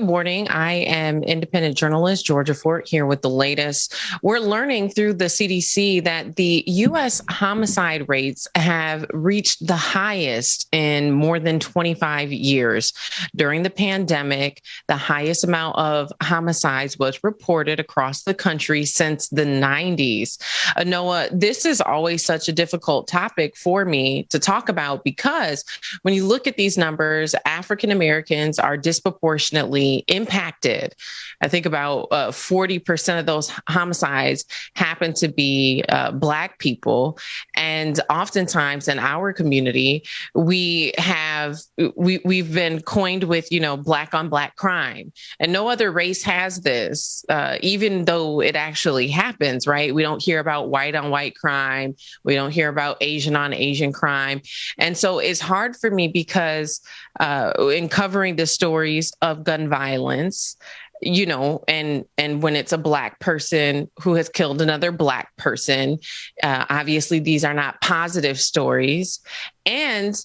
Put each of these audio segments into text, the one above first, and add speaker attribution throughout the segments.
Speaker 1: morning. I am independent journalist Georgia Fort here with the latest. We're learning through the CDC that the U.S. homicide rates have reached the highest in more than 25 years. During the pandemic, the highest amount of homicides was reported across the country since the 90s. Anoa, this is always such a difficult topic for me to talk about because when you look at these numbers, African Americans are disproportionately impacted. I think about 40% of those homicides happen to be Black people. And oftentimes in our community, we've been coined with, Black on Black crime. And no other race has this, even though it actually happens, right? We don't hear about white on white crime. We don't hear about Asian on Asian crime. And so it's hard for me because in covering the stories of gun violence, and when it's a Black person who has killed another Black person, obviously these are not positive stories. And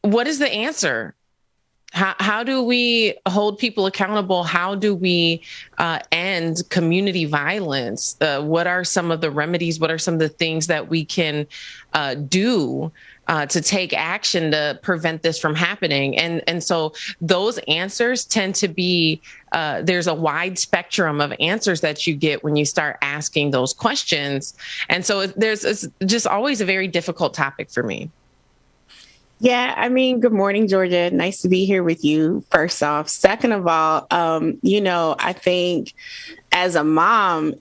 Speaker 1: what is the answer? How do we hold people accountable? How do we end community violence? What are some of the remedies? What are some of the things that we can do to take action to prevent this from happening? And so those answers tend to be, there's a wide spectrum of answers that you get when you start asking those questions. And so it's just always a very difficult topic for me.
Speaker 2: Yeah, good morning, Georgia. Nice to be here with you, first off. Second of all, I think as a mom,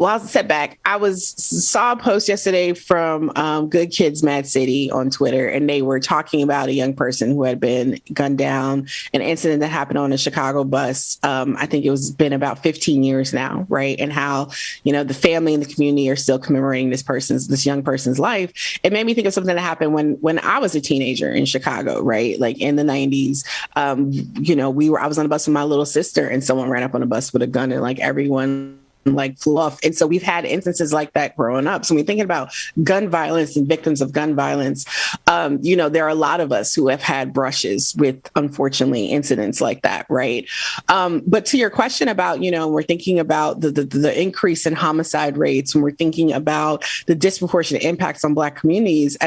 Speaker 2: I'll step back. I saw a post yesterday from Good Kids Mad City on Twitter, and they were talking about a young person who had been gunned down, an incident that happened on a Chicago bus. I think been about 15 years now, right? And how, the family and the community are still commemorating this young person's life. It made me think of something that happened when I was a teenager in Chicago, right? Like in the 90s, I was on a bus with my little sister, and someone ran up on a bus with a gun, and everyone flew off. And so we've had instances like that growing up. So when we're thinking about gun violence and victims of gun violence, there are a lot of us who have had brushes with, unfortunately, incidents like that, right? But to your question about, we're thinking about the increase in homicide rates, and we're thinking about the disproportionate impacts on Black communities,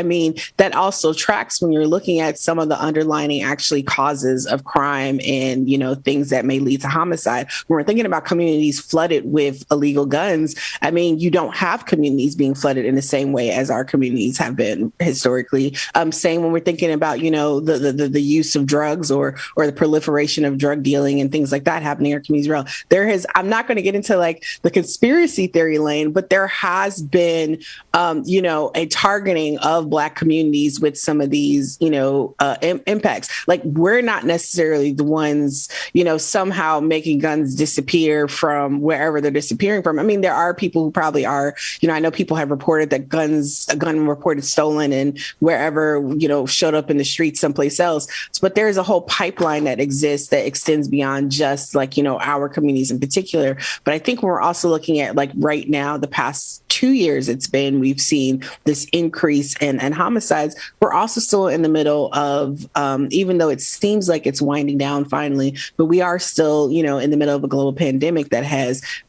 Speaker 2: that also tracks when you're looking at some of the underlying actually causes of crime and, things that may lead to homicide. When we're thinking about communities flooded with illegal guns, you don't have communities being flooded in the same way as our communities have been historically. Same when we're thinking about, the use of drugs or the proliferation of drug dealing and things like that happening in our communities. I'm not going to get into the conspiracy theory lane, but there has been, a targeting of Black communities with some of these, impacts. We're not necessarily the ones, somehow making guns disappear from wherever they're disappearing from. There are people who probably are, I know people have reported that a gun reported stolen and wherever, showed up in the street someplace else. But there's a whole pipeline that exists that extends beyond just our communities in particular. But I think when we're also looking at right now, the past 2 years we've seen this increase in homicides. We're also still in the middle of, even though it seems like it's winding down finally, but we are still, in the middle of a global pandemic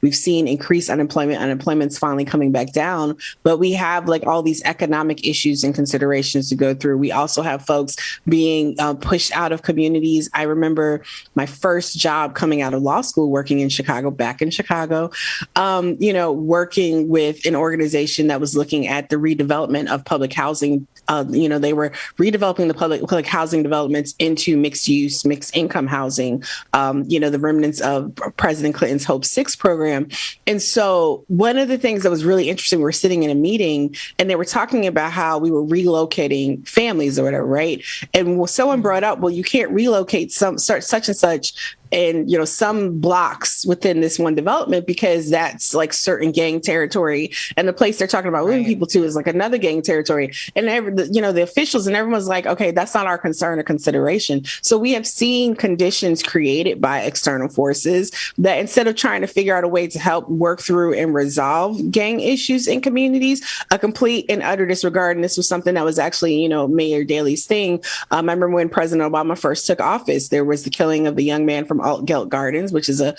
Speaker 2: we've seen increased unemployment. Unemployment's finally coming back down, but we have all these economic issues and considerations to go through. We also have folks being pushed out of communities. I remember my first job coming out of law school, working in Chicago, working with an organization that was looking at the redevelopment of public housing. They were redeveloping the public housing developments into mixed use, mixed income housing, the remnants of President Clinton's Hope 6 program. And so one of the things that was really interesting, we were sitting in a meeting and they were talking about how we were relocating families or whatever, right? And someone brought up, well, you can't relocate such and such and, some blocks within this one development because that's certain gang territory. And the place they're talking about moving people to is another gang territory. And, the officials and everyone's like, okay, that's not our concern or consideration. So we have seen conditions created by external forces that instead of trying to figure out a way to help work through and resolve gang issues in communities, a complete and utter disregard. And this was something that was actually, Mayor Daley's thing. I remember when President Obama first took office, there was the killing of the young man from Altgeld Gardens, which is a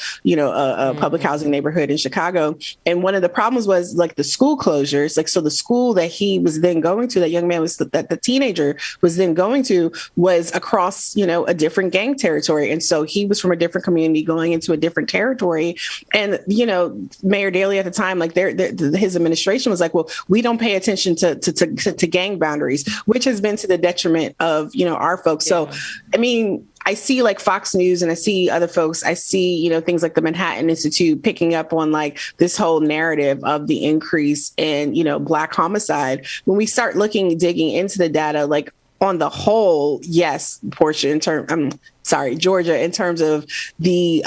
Speaker 2: public housing neighborhood in Chicago. And one of the problems was like the school closures. Like, so the school that he was then going to, that young man was, that the teenager was then going to, was across, a different gang territory. And so he was from a different community going into a different territory. And, Mayor Daley at the time, like his administration was like, well, we don't pay attention to gang boundaries, which has been to the detriment of, our folks. Yeah. So, I mean, I see like Fox News and I see other folks, I see, things like the Manhattan Institute picking up on like this whole narrative of the increase in, Black homicide. When we start digging into the data, like on the whole, yes, Georgia, in terms of the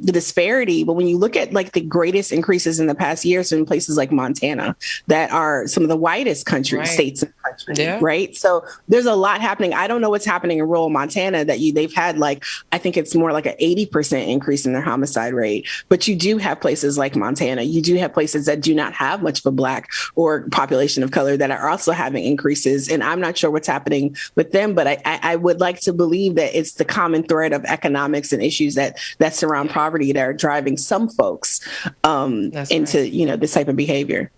Speaker 2: disparity. But when you look at like the greatest increases in the past years in places like Montana, that are some of the whitest states in the country, right? So there's a lot happening. I don't know what's happening in rural Montana they've had like, I think it's more like an 80% increase in their homicide rate. But you do have places like Montana. You do have places that do not have much of a Black or population of color that are also having increases. And I'm not sure what's happening with them, but I would like to believe that it's the common thread of economics and issues that surround poverty that are driving some folks into this type of behavior.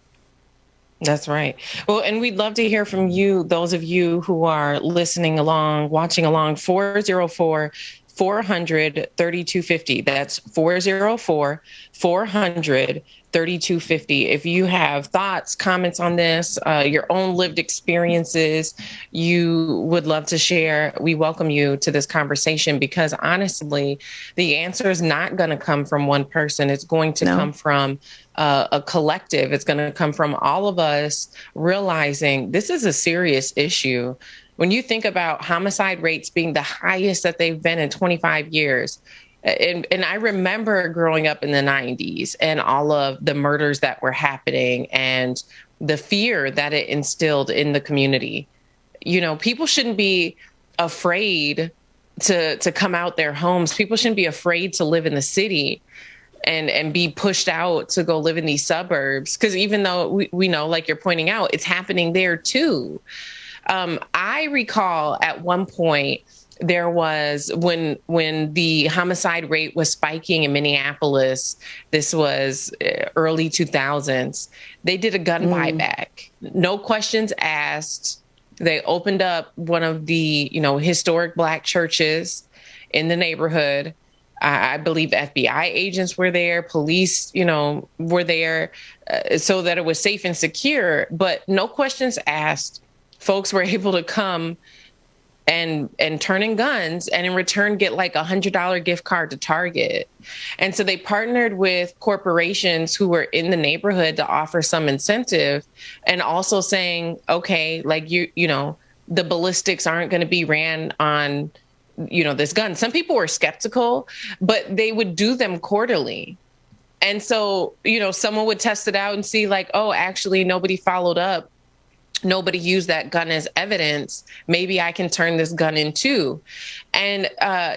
Speaker 1: That's right. Well, and we'd love to hear from you, those of you who are listening along, watching along. 404-400-3250. That's 404-400-3250. If you have thoughts, comments on this, your own lived experiences, you would love to share, we welcome you to this conversation, because honestly, the answer is not going to come from one person. It's going to come from a collective. It's going to come from all of us realizing this is a serious issue. When you think about homicide rates being the highest that they've been in 25 years, and I remember growing up in the 90s and all of the murders that were happening and the fear that it instilled in the community. People shouldn't be afraid to come out their homes. People shouldn't be afraid to live in the city and be pushed out to go live in these suburbs. Because even though we know, like you're pointing out, it's happening there too. I recall at one point there was when the homicide rate was spiking in Minneapolis. This was early 2000s. They did a gun buyback, no questions asked. They opened up one of the historic Black churches in the neighborhood. I believe FBI agents were there, police, were there, so that it was safe and secure. But no questions asked. Folks were able to come and turn in guns, and in return get like $100 gift card to Target. And so they partnered with corporations who were in the neighborhood to offer some incentive, and also saying, okay, like the ballistics aren't going to be ran on this gun. Some people were skeptical, but they would do them quarterly. And so, someone would test it out and see like, oh, actually nobody followed up. Nobody used that gun as evidence. Maybe I can turn this gun in too. And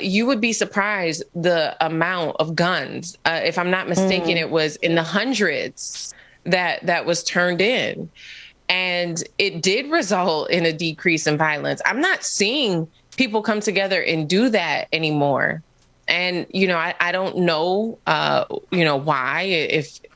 Speaker 1: you would be surprised the amount of guns. If I'm not mistaken, it was in the hundreds that was turned in. And it did result in a decrease in violence. I'm not seeing people come together and do that anymore. And, I don't know, why,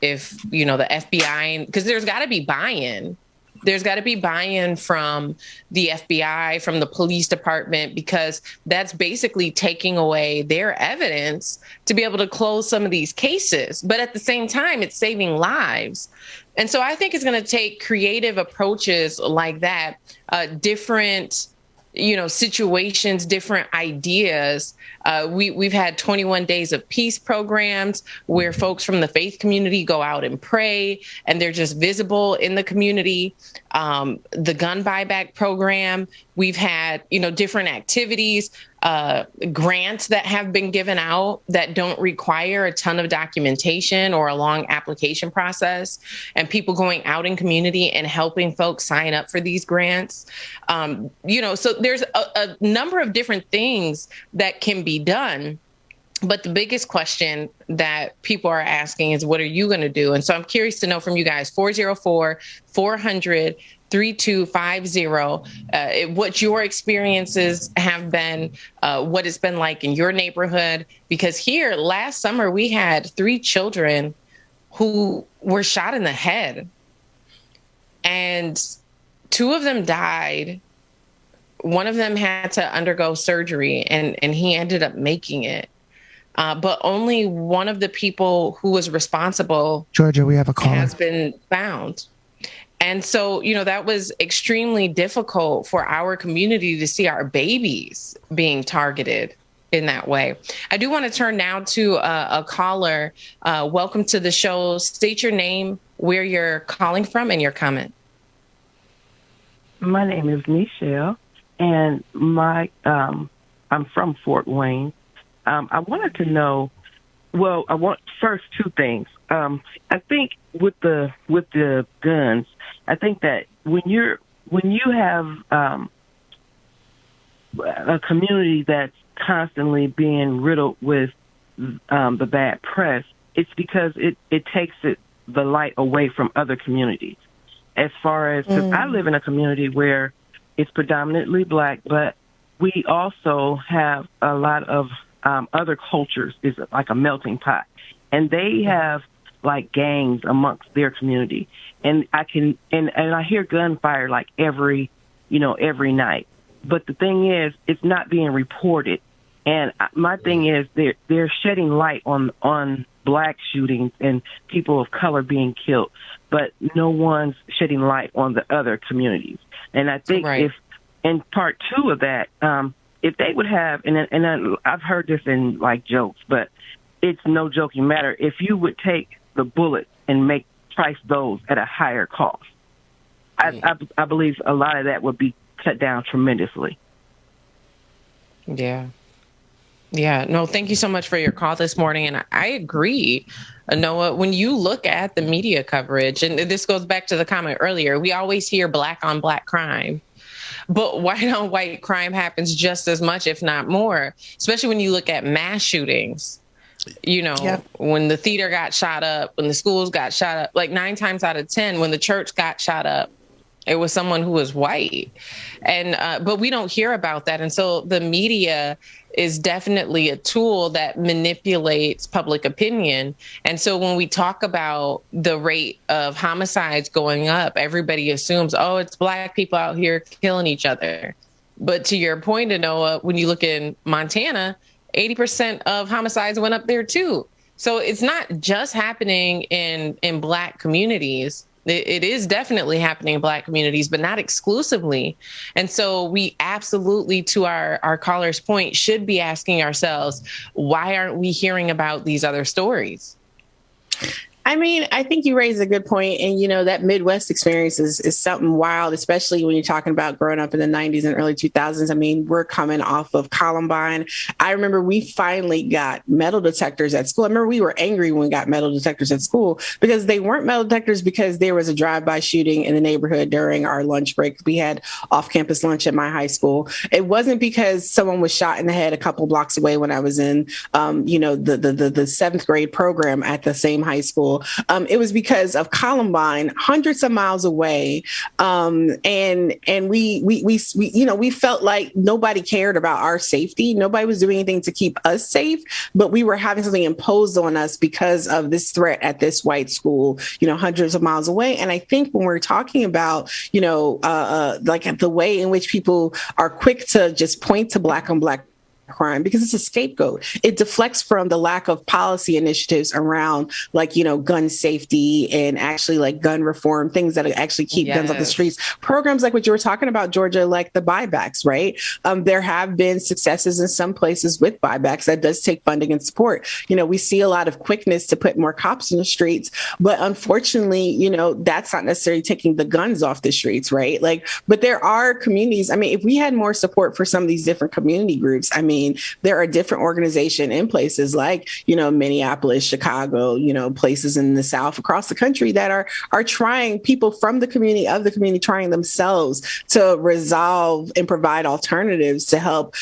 Speaker 1: if the FBI, because there's got to be buy-in. There's got to be buy-in from the FBI, from the police department, because that's basically taking away their evidence to be able to close some of these cases. But at the same time, it's saving lives. And so I think it's going to take creative approaches like that, different situations, different ideas. We've had 21 Days of Peace programs where folks from the faith community go out and pray, and they're just visible in the community. The gun buyback program, we've had, different activities, grants that have been given out that don't require a ton of documentation or a long application process, and people going out in community and helping folks sign up for these grants. So there's a number of different things that can be done. But the biggest question that people are asking is, what are you going to do? And so I'm curious to know from you guys, 404-400-3250, what your experiences have been, what it's been like in your neighborhood. Because here last summer, we had 3 children who were shot in the head, and 2 of them died. One of them had to undergo surgery, and he ended up making it. But only one of the people who was responsible,
Speaker 3: Georgia, we have a caller,
Speaker 1: has been found. And so, that was extremely difficult for our community to see our babies being targeted in that way. I do want to turn now to a caller. Welcome to the show. State your name, where you're calling from, and your comment.
Speaker 4: My name is Michelle, and I'm from Fort Wayne. I wanted to know, I want first 2 things. I think with the guns, I think that when you have a community that's constantly being riddled with the bad press, it's because it takes the light away from other communities. As far as, because I live in a community where it's predominantly Black, but we also have a lot of other cultures. Is like a melting pot, and they have like gangs amongst their community. And I hear gunfire like every night. But the thing is, it's not being reported. And my thing is, they're shedding light on Black shootings and people of color being killed, but no one's shedding light on the other communities. And I think if in part 2 of that, if they would have, and I've heard this in like jokes, but it's no joking matter. If you would take the bullets and price those at a higher cost, I believe a lot of that would be cut down tremendously.
Speaker 1: Yeah. No, thank you so much for your call this morning. And I agree, Anoa, when you look at the media coverage, and this goes back to the comment earlier, we always hear Black on Black crime. But white on white crime happens just as much, if not more, especially when you look at mass shootings. When the theater got shot up, when the schools got shot up, like 9 times out of 10, when the church got shot up, it was someone who was white. And but we don't hear about that. And so the media is definitely a tool that manipulates public opinion. And so when we talk about the rate of homicides going up, everybody assumes, it's Black people out here killing each other. But to your point, Anoa, when you look in Montana, 80% of homicides went up there too. So it's not just happening in Black communities. It is definitely happening in Black communities, but not exclusively. And so we absolutely, to our caller's point, should be asking ourselves, why aren't we hearing about these other stories?
Speaker 2: I mean, I think you raise a good point. And, that Midwest experience is something wild, especially when you're talking about growing up in the 90s and early 2000s. I mean, we're coming off of Columbine. I remember we finally got metal detectors at school. I remember we were angry when we got metal detectors at school because they weren't metal detectors, because there was a drive-by shooting in the neighborhood during our lunch break. We had off-campus lunch at my high school. It wasn't because someone was shot in the head a couple blocks away when I was in, the 7th grade program at the same high school. It was because of Columbine, hundreds of miles away, and we felt like nobody cared about our safety. Nobody was doing anything to keep us safe, but we were having something imposed on us because of this threat at this white school, hundreds of miles away. And I think when we're talking about, like the way in which people are quick to just point to Black on Black crime, because it's a scapegoat. It deflects from the lack of policy initiatives around gun safety and actually like gun reform, things that actually keep guns off the streets. Programs like what you were talking about, Georgia, like the buybacks, right? There have been successes in some places with buybacks. That does take funding and support. We see a lot of quickness to put more cops in the streets, but unfortunately, that's not necessarily taking the guns off the streets, right? But there are communities. I mean, if we had more support for some of these different community groups, I mean, mean, there are different organizations in places like, Minneapolis, Chicago, places in the South across the country that are trying, people from the community, of the community, trying themselves to resolve and provide alternatives to help,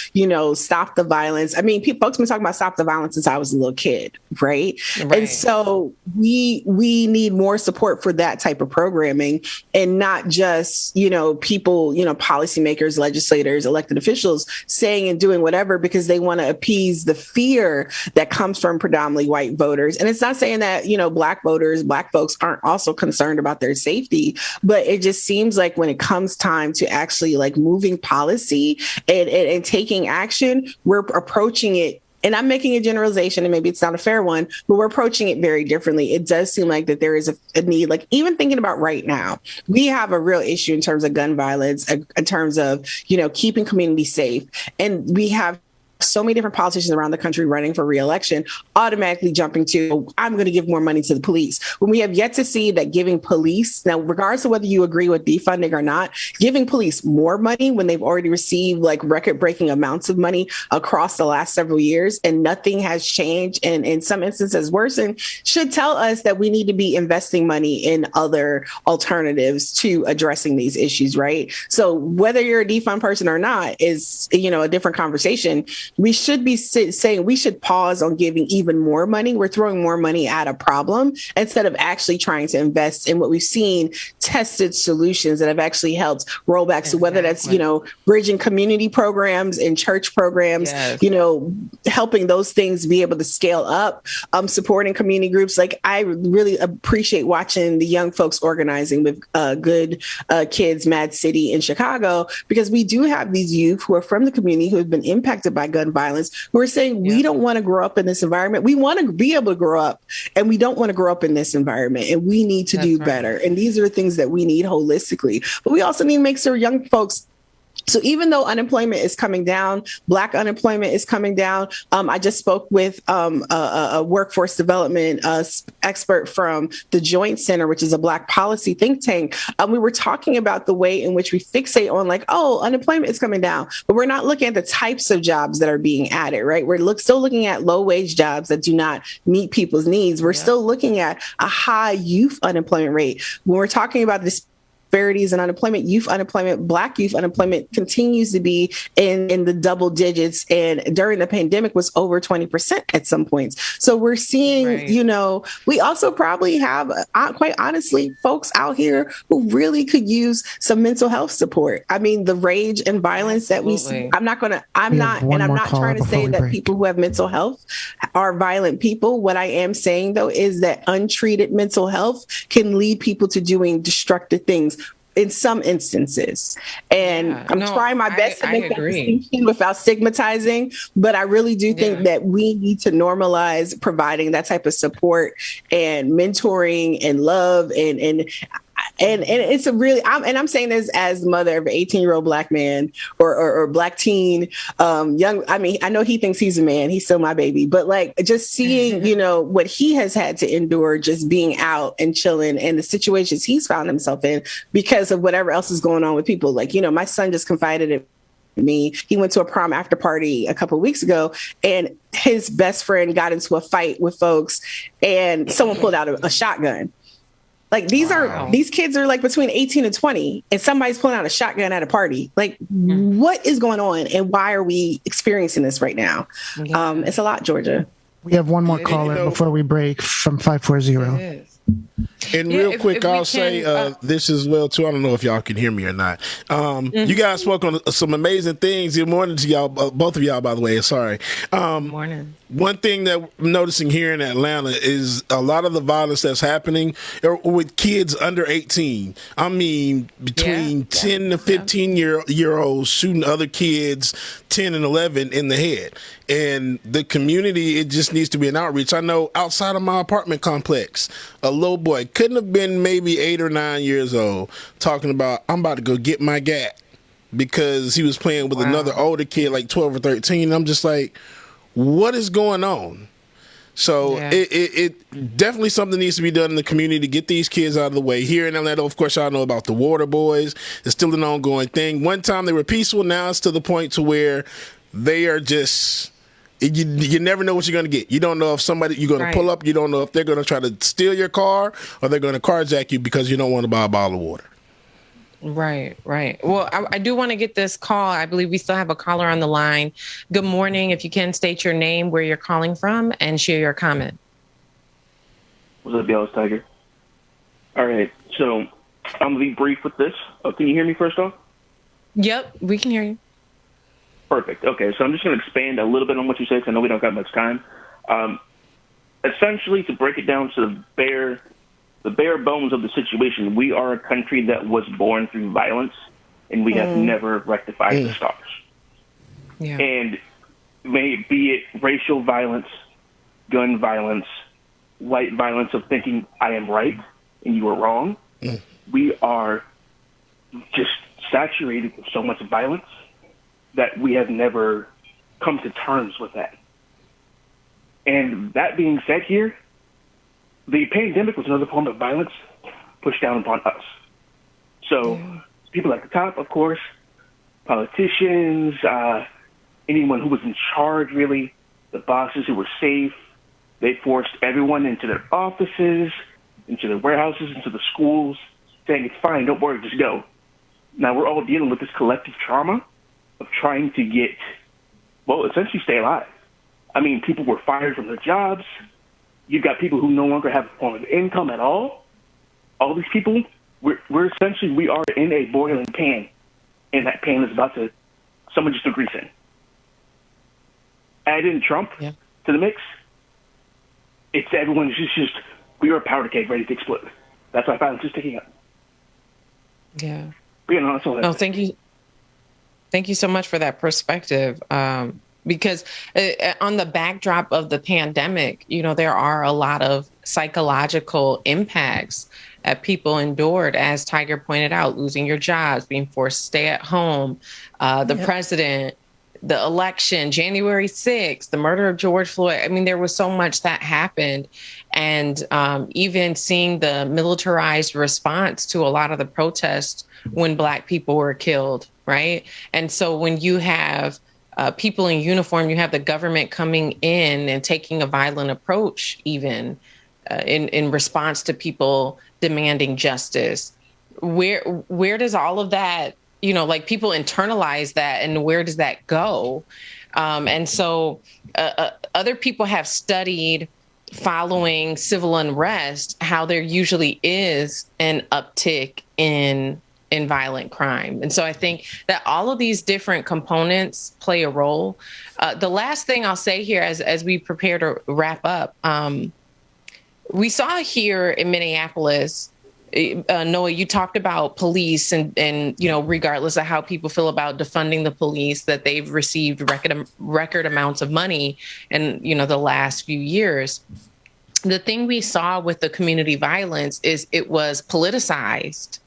Speaker 2: stop the violence. I mean, folks have been talking about stop the violence since I was a little kid, right? And so we need more support for that type of programming, and not just, people, policymakers, legislators, elected officials saying and doing whatever because they want to appease the fear that comes from predominantly white voters. And it's not saying that, Black voters, Black folks aren't also concerned about their safety, but it just seems like when it comes time to actually like moving policy and taking action, we're approaching it. And I'm making a generalization, and maybe it's not a fair one, but we're approaching it very differently. It does seem like that there is a need, like even thinking about right now, we have a real issue in terms of gun violence, in terms of, keeping communities safe. And we have so many different politicians around the country running for re-election, automatically jumping to, I'm going to give more money to the police. When we have yet to see that giving police, now, regardless of whether you agree with defunding or not, giving police more money when they've already received like record-breaking amounts of money across the last several years and nothing has changed and in some instances worsened, should tell us that we need to be investing money in other alternatives to addressing these issues, right? So whether you're a defund person or not is, a different conversation. We should be saying we should pause on giving even more money. We're throwing more money at a problem instead of actually trying to invest in what we've seen tested solutions that have actually helped roll back. So whether that's, bridging community programs and church programs, helping those things be able to scale up, supporting community groups. Like I really appreciate watching the young folks organizing with Good Kids, Mad City in Chicago, because we do have these youth who are from the community who have been impacted by gun violence. We're saying we don't want to grow up in this environment. We want to be able to grow up, and we don't want to grow up in this environment, and we need to do better. And these are things that we need holistically, but we also need to make sure young folks. So even though unemployment is coming down, Black unemployment is coming down. I just spoke with a workforce development expert from the Joint Center, which is a Black policy think tank. We were talking about the way in which we fixate on like, unemployment is coming down, but we're not looking at the types of jobs that are being added, right? We're still looking at low wage jobs that do not meet people's needs. We're still looking at a high youth unemployment rate. When we're talking about this disparities in unemployment, youth unemployment, Black youth unemployment continues to be in the double digits, and during the pandemic was over 20% at some points. So we're seeing, we also probably have, quite honestly, folks out here who really could use some mental health support. I mean, the rage and violence that we see, I'm not trying to say that people who have mental health are violent people. What I am saying, though, is that untreated mental health can lead people to doing destructive things in some instances. And I'm trying my best to make that distinction without stigmatizing, but I really do think that we need to normalize providing that type of support and mentoring and love and it's a really, I'm saying this as the mother of an 18-year-old Black man or Black teen, young. I mean, I know he thinks he's a man. He's still my baby, but like just seeing, what he has had to endure just being out and chilling and the situations he's found himself in because of whatever else is going on with people. Like, my son just confided in me. He went to a prom after party a couple of weeks ago, and his best friend got into a fight with folks, and someone pulled out a shotgun. Like these kids are like between 18 and 20, and somebody's pulling out a shotgun at a party. Like, what is going on, and why are we experiencing this right now? It's a lot, Georgia.
Speaker 3: We have one more caller before we break from 540.
Speaker 5: And real quick, I'll say this as well, too. I don't know if y'all can hear me or not. You guys spoke on some amazing things. Good morning to y'all, both of y'all, by the way. Sorry.
Speaker 1: Morning.
Speaker 5: One thing that I'm noticing here in Atlanta is a lot of the violence that's happening with kids under 18. I mean, between 10 to 15-year-olds shooting other kids 10 and 11 in the head. And the community, it just needs to be an outreach. I know outside of my apartment complex, a little boy couldn't have been maybe 8 or 9 years old talking about, I'm about to go get my gat, because he was playing with another older kid like 12 or 13. I'm just like, what is going on? So it definitely something needs to be done in the community to get these kids out of the way. Here in Atlanta, of course, y'all know about the Water Boys. It's still an ongoing thing. One time they were peaceful. Now it's to the point to where they are just, you never know what you're going to get. You don't know if you're going to pull up. You don't know if they're going to try to steal your car or they're going to carjack you because you don't want to buy a bottle of water.
Speaker 1: Right. Well, I do want to get this call. I believe we still have a caller on the line. Good morning. If you can state your name, where you're calling from, and share your comment.
Speaker 6: What's up, y'all? It's Tiger. All right. So I'm going to be brief with this. Can you hear me first off?
Speaker 1: Yep, we can hear you.
Speaker 6: Perfect. Okay. So I'm just going to expand a little bit on what you said because I know we don't got much time. Essentially, to break it down to the bare bones of the situation, we are a country that was born through violence, and we have never rectified the scars.
Speaker 1: Yeah.
Speaker 6: And be it racial violence, gun violence, white violence of thinking I am right and you are wrong, we are just saturated with so much violence that we have never come to terms with that. And that being said here, the pandemic was another form of violence pushed down upon us. So people at the top, of course, politicians, anyone who was in charge, really, the bosses who were safe, they forced everyone into their offices, into their warehouses, into the schools, saying, it's fine, don't worry, just go. Now we're all dealing with this collective trauma of trying to get, well, essentially stay alive. I mean, people were fired from their jobs. You've got people who no longer have a form of income at all. All these people, we're essentially, we are in a boiling pan, and that pan is about to, someone just threw grease in. Add in Trump to the mix, it's everyone's just, we are a powder keg ready to explode. That's why violence is ticking up.
Speaker 1: Yeah.
Speaker 6: But, you know, that's all that.
Speaker 1: Oh, thank you. Thank you so much for that perspective. Because on the backdrop of the pandemic, you know, there are a lot of psychological impacts that people endured, as Tiger pointed out, losing your jobs, being forced to stay at home, the president, the election, January 6th, the murder of George Floyd. I mean, there was so much that happened. And even seeing the militarized response to a lot of the protests when Black people were killed, right? And so when you have people in uniform, you have the government coming in and taking a violent approach, even in response to people demanding justice. Where does all of that, you know, like people internalize that, and where does that go? And so other people have studied following civil unrest, how there usually is an uptick in violent crime. And so I think that all of these different components play a role. The last thing I'll say here as we prepare to wrap up, we saw here in Minneapolis, Noah, you talked about police and, you know, regardless of how people feel about defunding the police, that they've received record amounts of money in, you know, the last few years. The thing we saw with the community violence is it was politicized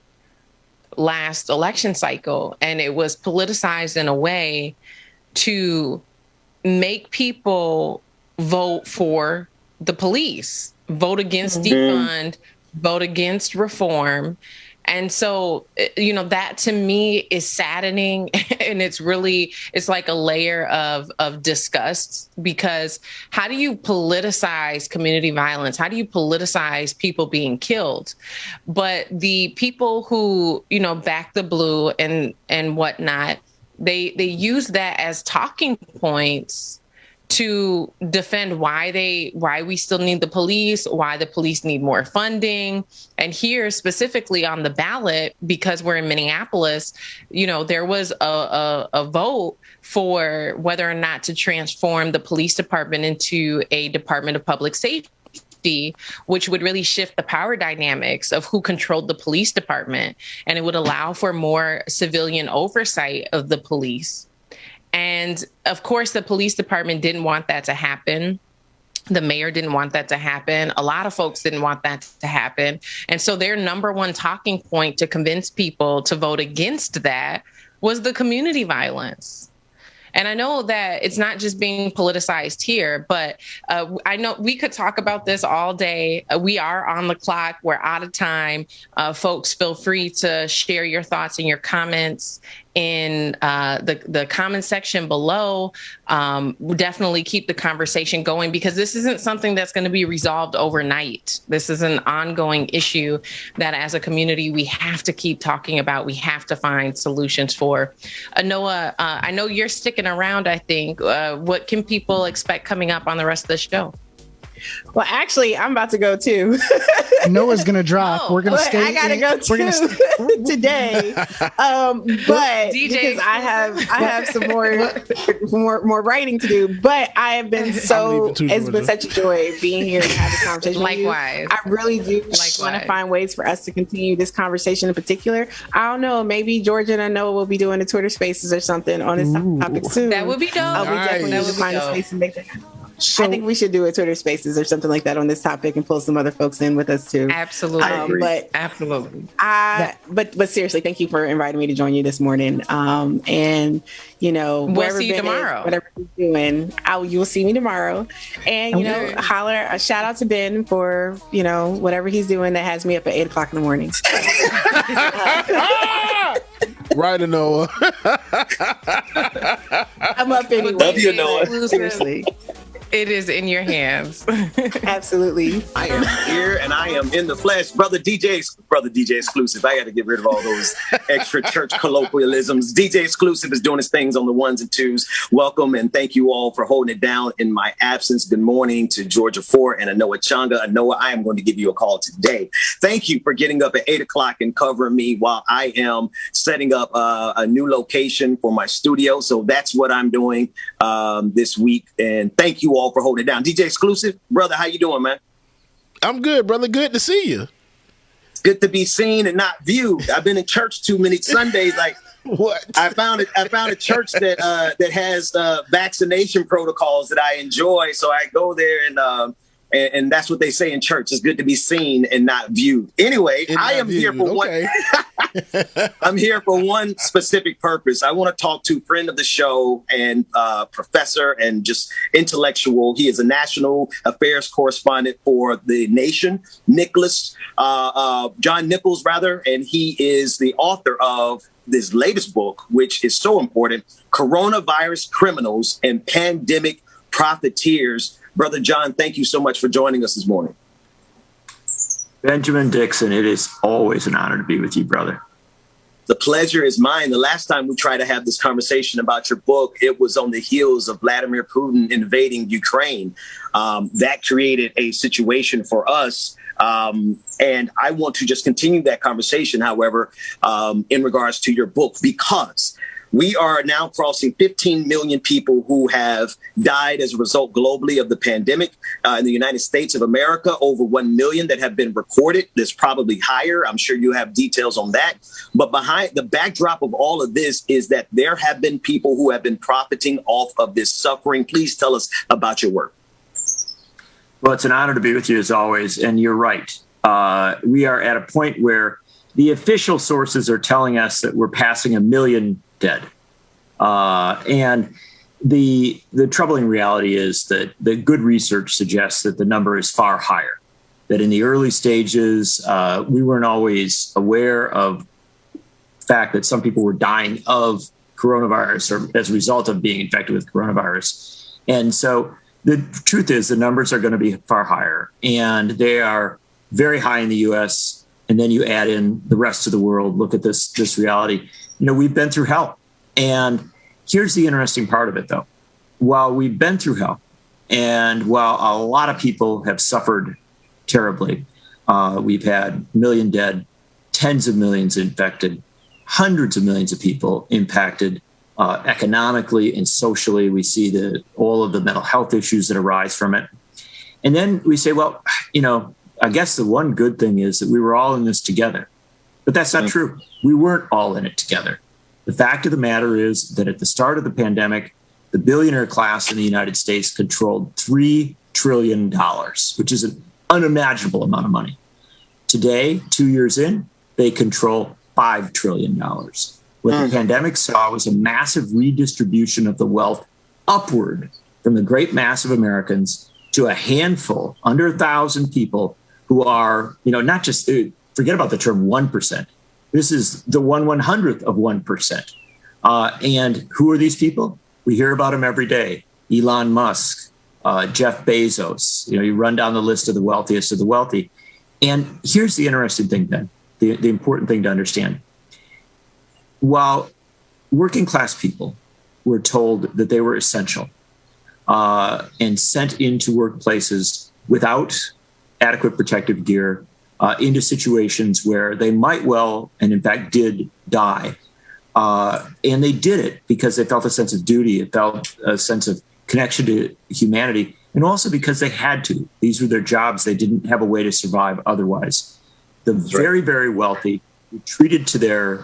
Speaker 1: last election cycle, and it was politicized in a way to make people vote for the police, vote against defund, vote against reform. And so, you know, that to me is saddening. And it's like a layer of disgust, because how do you politicize community violence? How do you politicize people being killed? But the people who, you know, back the blue and whatnot, they use that as talking points to defend why we still need the police, why the police need more funding. And here specifically on the ballot, because we're in Minneapolis, you know, there was a vote for whether or not to transform the police department into a Department of Public Safety, which would really shift the power dynamics of who controlled the police department. And it would allow for more civilian oversight of the police. And of course, the police department didn't want that to happen. The mayor didn't want that to happen. A lot of folks didn't want that to happen. And so their number one talking point to convince people to vote against that was the community violence. And I know that it's not just being politicized here, but I know we could talk about this all day. We are on the clock. We're out of time. Folks, feel free to share your thoughts and your comments in the comment section below. Definitely keep the conversation going, because this isn't something that's going to be resolved overnight. This is an ongoing issue that as a community we have to keep talking about. We have to find solutions for. Anoa, I know you're sticking around, I think. What can people expect coming up on the rest of the show?
Speaker 2: Well, actually, I'm about to go too.
Speaker 3: Noah's gonna drop. We're gonna stay.
Speaker 2: I gotta go too today. But
Speaker 1: DJ,
Speaker 2: because I have some more writing to do. But I have been it's been such a joy being here and having this conversation.
Speaker 1: Likewise,
Speaker 2: I really do want to find ways for us to continue this conversation in particular. I don't know, maybe Georgia and I know we'll be doing the Twitter Spaces or something on this topic soon.
Speaker 1: That would be dope.
Speaker 2: We definitely need to find a space and make that happen. So, I think we should do a Twitter Spaces or something like that on this topic and pull some other folks in with us too.
Speaker 1: Absolutely.
Speaker 2: Absolutely. But seriously, thank you for inviting me to join you this morning. And
Speaker 1: we'll see you tomorrow.
Speaker 2: Whatever you're doing, you will see me tomorrow. And holler a shout out to Ben for whatever he's doing that has me up at 8:00 in the morning.
Speaker 5: Right, Anoa.
Speaker 2: I'm up anyway.
Speaker 7: Love you, Anoa.
Speaker 2: Seriously.
Speaker 1: It is in your hands.
Speaker 2: Absolutely.
Speaker 7: I am here and I am in the flesh. Brother DJ Exclusive. I got to get rid of all those extra church colloquialisms. DJ Exclusive is doing his things on the ones and twos. Welcome and thank you all for holding it down in my absence. Good morning to Georgia Fort and Anoa Changa. Anoa, I am going to give you a call today. Thank you for getting up at 8:00 and covering me while I am setting up a new location for my studio. So that's what I'm doing this week. And thank you all for holding it down. DJ Exclusive, brother, how you doing, man?
Speaker 5: I'm good, brother. Good to see you.
Speaker 7: It's good to be seen and not viewed. I've been in church too many Sundays. Like
Speaker 5: what?
Speaker 7: I found a church that has vaccination protocols that I enjoy. So I go there and that's what they say in church. It's good to be seen and not viewed. Anyway, I am here for one. I'm here for one specific purpose. I want to talk to a friend of the show and professor and just intellectual. He is a national affairs correspondent for the Nation, John Nichols, rather, and he is the author of this latest book, which is so important: Coronavirus Criminals and Pandemic Profiteers. Brother John, thank you so much for joining us this morning.
Speaker 8: Benjamin Dixon, it is always an honor to be with you, brother.
Speaker 7: The pleasure is mine. The last time we tried to have this conversation about your book, it was on the heels of Vladimir Putin invading Ukraine. That created a situation for us. And I want to just continue that conversation, however, in regards to your book, because we are now crossing 15 million people who have died as a result globally of the pandemic. In the United States of America, over 1 million that have been recorded. There's probably higher. I'm sure you have details on that. But behind the backdrop of all of this is that there have been people who have been profiting off of this suffering. Please tell us about your work.
Speaker 8: Well, it's an honor to be with you as always. And you're right. We are at a point where the official sources are telling us that we're passing 1 million dead. And the troubling reality is that the good research suggests that the number is far higher, that in the early stages, we weren't always aware of the fact that some people were dying of coronavirus or as a result of being infected with coronavirus. And so the truth is the numbers are going to be far higher, and they are very high in the U.S. And then you add in the rest of the world. Look at this reality. We've been through hell. And here's the interesting part of it, though. While we've been through hell, and while a lot of people have suffered terribly, we've had 1 million dead, tens of millions infected, hundreds of millions of people impacted economically and socially. We see all of the mental health issues that arise from it. And then we say, well, I guess the one good thing is that we were all in this together. But that's not true. We weren't all in it together. The fact of the matter is that at the start of the pandemic, the billionaire class in the United States controlled $3 trillion, which is an unimaginable amount of money. Today, 2 years in, they control $5 trillion. What the pandemic saw was a massive redistribution of the wealth upward from the great mass of Americans to a handful, under 1,000 people who are, not just, forget about the term 1%. This is the 1/100th of 1%. And who are these people? We hear about them every day. Elon Musk, Jeff Bezos. You run down the list of the wealthiest of the wealthy. And here's the interesting thing, Ben, the important thing to understand. While working class people were told that they were essential and sent into workplaces without adequate protective gear, into situations where they might well, and in fact did, die. And they did it because they felt a sense of duty, it felt a sense of connection to humanity, and also because they had to. These were their jobs. They didn't have a way to survive otherwise. The very, very wealthy retreated to their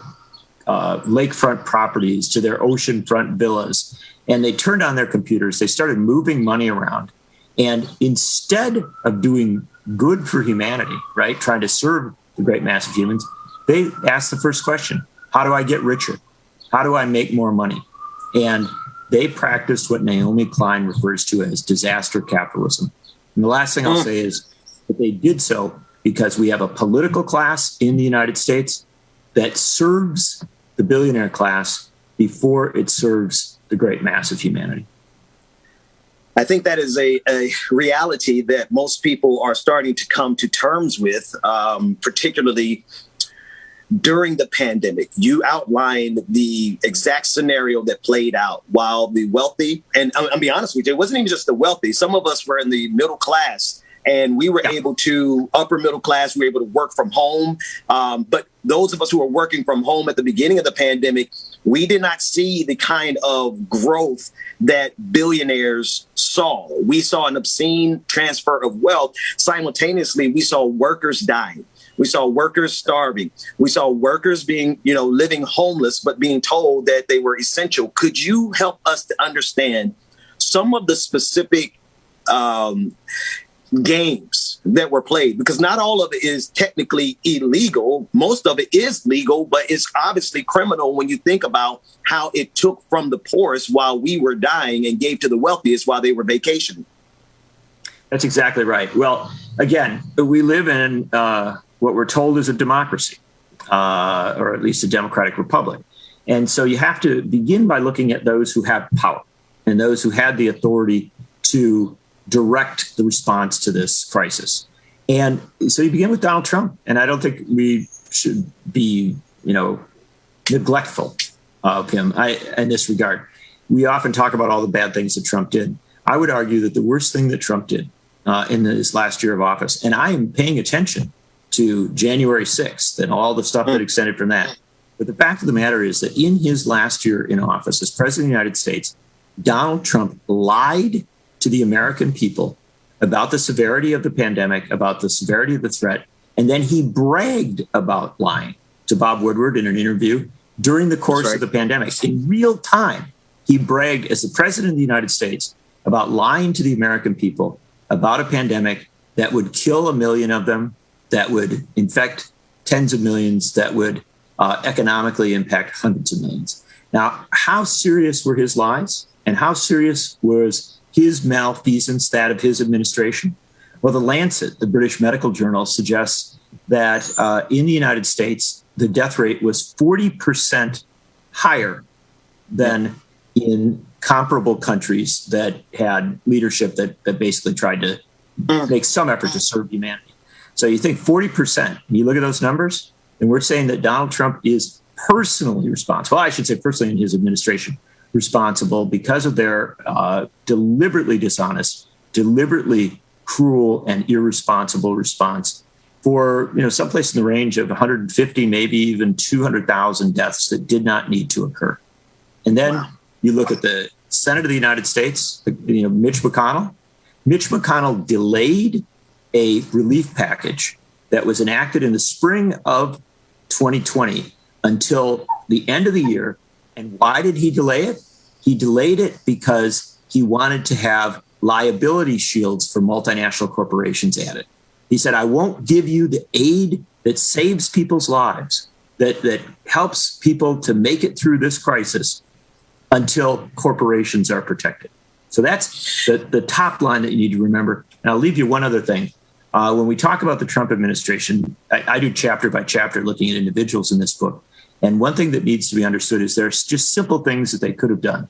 Speaker 8: lakefront properties, to their oceanfront villas, and they turned on their computers. They started moving money around. And instead of doing good for humanity, right, trying to serve the great mass of humans, they asked the first question: how do I get richer? How do I make more money? And they practiced what Naomi Klein refers to as disaster capitalism. And the last thing I'll say is that they did so because we have a political class in the United States that serves the billionaire class before it serves the great mass of humanity.
Speaker 7: I think that is a reality that most people are starting to come to terms with, particularly during the pandemic. You outlined the exact scenario that played out while the wealthy, and I'll be honest with you, it wasn't even just the wealthy. Some of us were in the middle class, and we were able to, upper middle class, we were able to work from home. But those of us who were working from home at the beginning of the pandemic, we did not see the kind of growth that billionaires saw. We saw an obscene transfer of wealth. Simultaneously, we saw workers dying. We saw workers starving. We saw workers being, living homeless, but being told that they were essential. Could you help us to understand some of the specific games that were played? Because not all of it is technically illegal. Most of it is legal, but it's obviously criminal when you think about how it took from the poorest while we were dying and gave to the wealthiest while they were vacationing.
Speaker 8: That's exactly right. Well, again, we live in what we're told is a democracy, or at least a democratic republic. And so you have to begin by looking at those who have power and those who had the authority to direct the response to this crisis. And so you begin with Donald Trump. And I don't think we should be, neglectful of him in this regard. We often talk about all the bad things that Trump did. I would argue that the worst thing that Trump did in his last year of office, and I am paying attention to January 6th and all the stuff that extended from that. But the fact of the matter is that in his last year in office as president of the United States, Donald Trump lied to the American people about the severity of the pandemic, about the severity of the threat. And then he bragged about lying to Bob Woodward in an interview during the course of the pandemic. In real time, he bragged as the president of the United States about lying to the American people about a pandemic that would kill 1 million of them, that would infect tens of millions, that would economically impact hundreds of millions. Now, how serious were his lies? And how serious was his malfeasance, that of his administration? Well, the Lancet, the British medical journal, suggests that in the United States, the death rate was 40% higher than in comparable countries that had leadership that basically tried to make some effort to serve humanity. So you think 40%, you look at those numbers, and we're saying that Donald Trump is personally responsible. Well, I should say personally in his administration, responsible because of their deliberately dishonest, deliberately cruel and irresponsible response for, someplace in the range of 150, maybe even 200,000 deaths that did not need to occur. And then you look at the Senate of the United States, Mitch McConnell. Mitch McConnell delayed a relief package that was enacted in the spring of 2020 until the end of the year. And why did he delay it? He delayed it because he wanted to have liability shields for multinational corporations added. He said, I won't give you the aid that saves people's lives, that helps people to make it through this crisis until corporations are protected. So that's the top line that you need to remember. And I'll leave you one other thing. When we talk about the Trump administration, I do chapter by chapter looking at individuals in this book. And one thing that needs to be understood is there's just simple things that they could have done.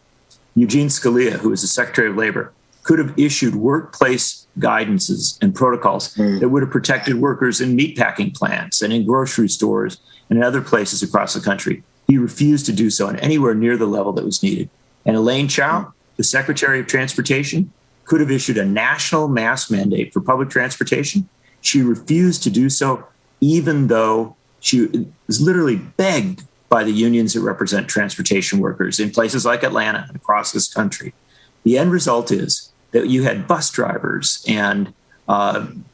Speaker 8: Eugene Scalia, who was the Secretary of Labor, could have issued workplace guidances and protocols that would have protected workers in meatpacking plants and in grocery stores and in other places across the country. He refused to do so and anywhere near the level that was needed. And Elaine Chao, the Secretary of Transportation, could have issued a national mask mandate for public transportation. She refused to do so, even though she was literally begged by the unions that represent transportation workers in places like Atlanta and across this country. The end result is that you had bus drivers and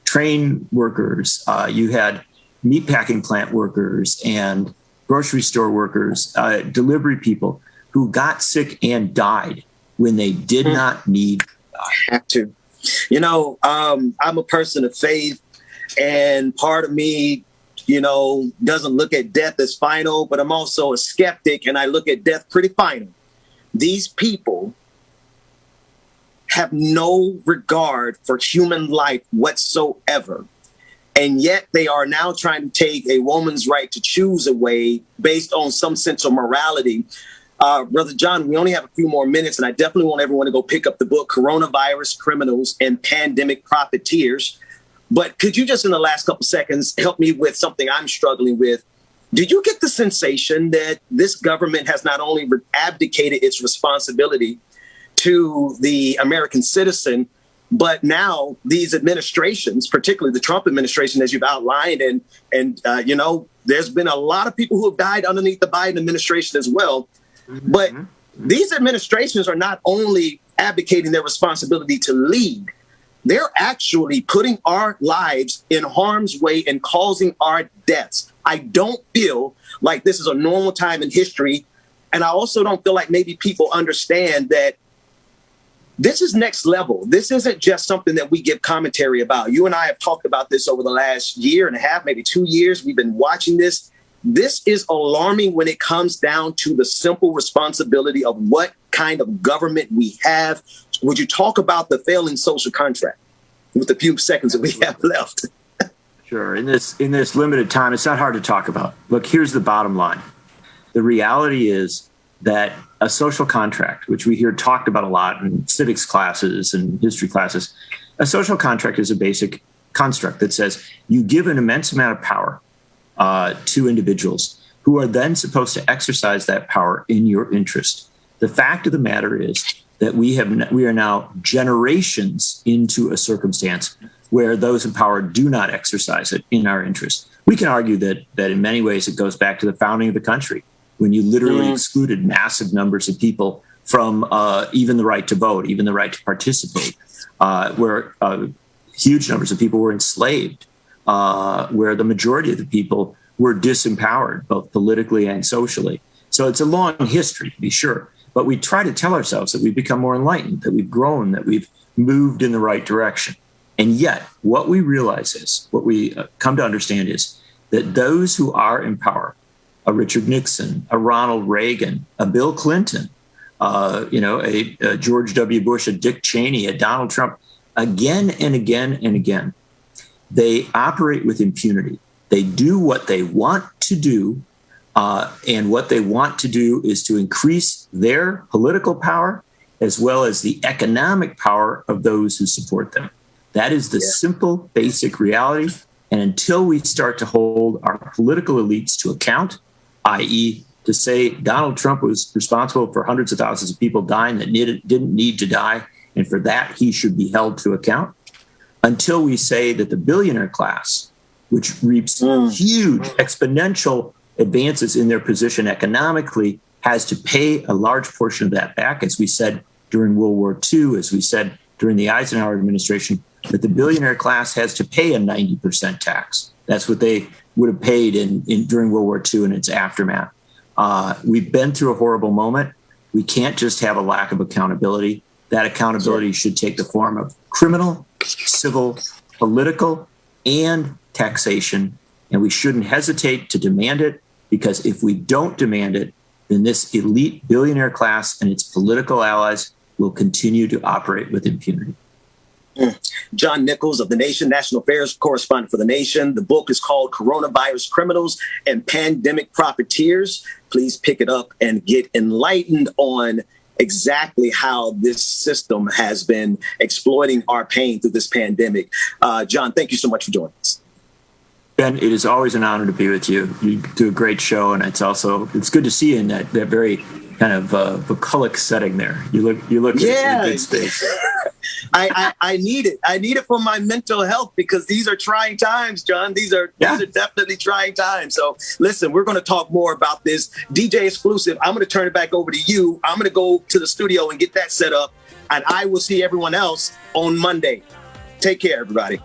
Speaker 8: train workers, you had meatpacking plant workers and grocery store workers, delivery people who got sick and died when they did not need to die.
Speaker 7: Have to. You know, I'm a person of faith, and part of me, you know, doesn't look at death as final, but I'm also a skeptic, and I look at death pretty final. These people have no regard for human life whatsoever. And yet they are now trying to take a woman's right to choose away based on some sense of morality. Brother John, we only have a few more minutes, and I definitely want everyone to go pick up the book, Coronavirus Criminals and Pandemic Profiteers. But could you just in the last couple seconds help me with something I'm struggling with? Did you get the sensation that this government has not only abdicated its responsibility to the American citizen, but now these administrations, particularly the Trump administration, as you've outlined, and you know, there's been a lot of people who have died underneath the Biden administration as well. But these administrations are not only abdicating their responsibility to lead, they're actually putting our lives in harm's way and causing our deaths. I don't feel like this is a normal time in history. And I also don't feel like maybe people understand that this is next level. This isn't just something that we give commentary about. You and I have talked about this over the last year and a half, maybe 2 years. We've been watching this. This is alarming when it comes down to the simple responsibility of what kind of government we have. Would you talk about the failing social contract with the few seconds that we have left?
Speaker 8: Sure. In this limited time, it's not hard to talk about. Look, here's the bottom line. The reality is that a social contract, which we hear talked about a lot in civics classes and history classes, a social contract is a basic construct that says you give an immense amount of power to individuals who are then supposed to exercise that power in your interest. The fact of the matter is that we are now generations into a circumstance where those in power do not exercise it in our interest. We can argue that in many ways it goes back to the founding of the country, when you literally excluded massive numbers of people from even the right to vote, even the right to participate, where huge numbers of people were enslaved, where the majority of the people were disempowered, both politically and socially. So it's a long history, to be sure. But we try to tell ourselves that we've become more enlightened, that we've grown, that we've moved in the right direction. And yet, what we realize is, what we come to understand is that those who are in power, a Richard Nixon, a Ronald Reagan, a Bill Clinton, a George W. Bush, a Dick Cheney, a Donald Trump, again and again and again, they operate with impunity. They do what they want to do, and what they want to do is to increase their political power as well as the economic power of those who support them. That is the simple, basic reality. And until we start to hold our political elites to account, i.e., to say Donald Trump was responsible for hundreds of thousands of people dying that didn't need to die, and for that he should be held to account, until we say that the billionaire class, which reaps huge exponential advances in their position economically, has to pay a large portion of that back, as we said during World War II, as we said during the Eisenhower administration, that the billionaire class has to pay a 90% tax. That's what they would have paid during World War II and its aftermath. We've been through a horrible moment. We can't just have a lack of accountability. That accountability should take the form of criminal, civil, political, and taxation. And we shouldn't hesitate to demand it, because if we don't demand it, then this elite billionaire class and its political allies will continue to operate with impunity.
Speaker 7: John Nichols of the Nation, National Affairs correspondent for the Nation. The book is called Coronavirus Criminals and Pandemic Profiteers. Please pick it up and get enlightened on exactly how this system has been exploiting our pain through this pandemic. John, thank you so much for joining us.
Speaker 8: Ben, it is always an honor to be with you. You do a great show, and it's good to see you in that very kind of bucolic setting there. You look in a good space.
Speaker 7: I need it. I need it for my mental health because these are trying times, John. These are definitely trying times. So listen, we're going to talk more about this. DJ Exclusive, I'm going to turn it back over to you. I'm going to go to the studio and get that set up, and I will see everyone else on Monday. Take care, everybody.